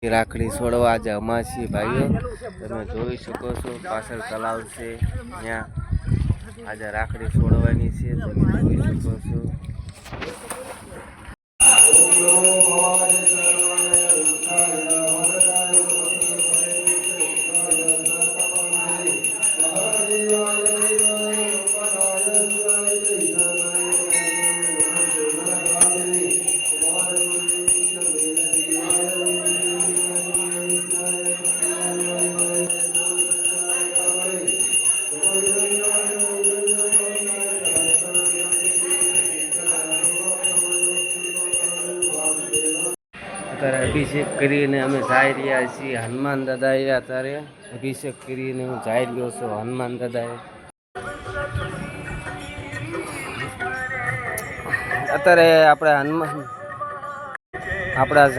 રાખડી છોડવા આજે અમાસી ભાઈઓ તમે જોઈ શકો છો, પાછળ તલાવ છે ત્યાં આજે રાખડી છોડવાની છે, તમે જોઈ શકો છો. અત્યારે અભિષેક કરીને અમે જઈ રહ્યા છીએ હનુમાન દાદાએ. અત્યારે અભિષેક કરીને હું જઈ રહ્યો છું હનુમાન દાદાએ. અત્યારે આપણે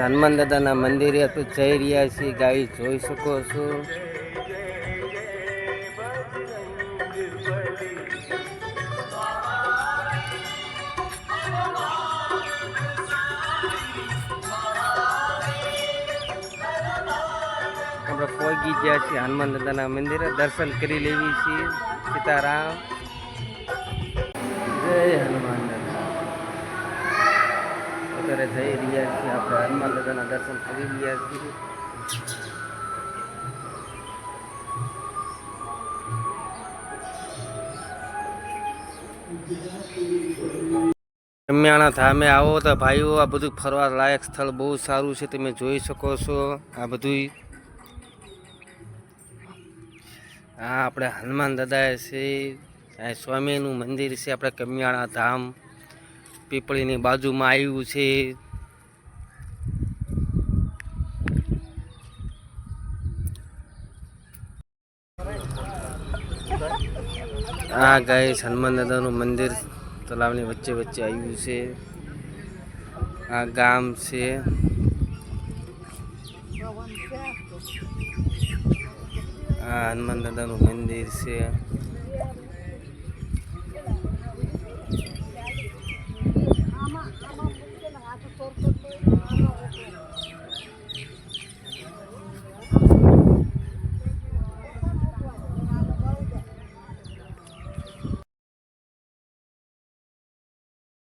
હનુમાન દાદાના મંદિરે જઈ રહ્યા છીએ. ગાઈ જોઈ શકો છો. આપણે પહોંચી ગયા છીએ હનુમાન દાદાના મંદિરે. દર્શન કરી લેવી છીએ. સીતારામ, જય હનુમાન દાદા. અત્યારે જઈ રહ્યા છીએ આપણે હનુમાન દાદાના દર્શન કરી રહ્યા છીએ. કમિયાણા ધામે આવો તો ભાઈઓ, આ બધું ફરવા લાયક સ્થળ બહુ સારું છે, તમે જોઈ શકો છો. આ બધું આ આપણે હનુમાન દાદા છે, આ સ્વામીનું મંદિર છે. આપણે કમિયાણા ધામ પીપળીની બાજુમાં આવ્યું છે. આ ગાય હનુમાન દાદાનું મંદિર તલાવની વચ્ચે વચ્ચે આવ્યું છે. આ ગામ છે. આ હનુમાન દાદાનું મંદિર છે.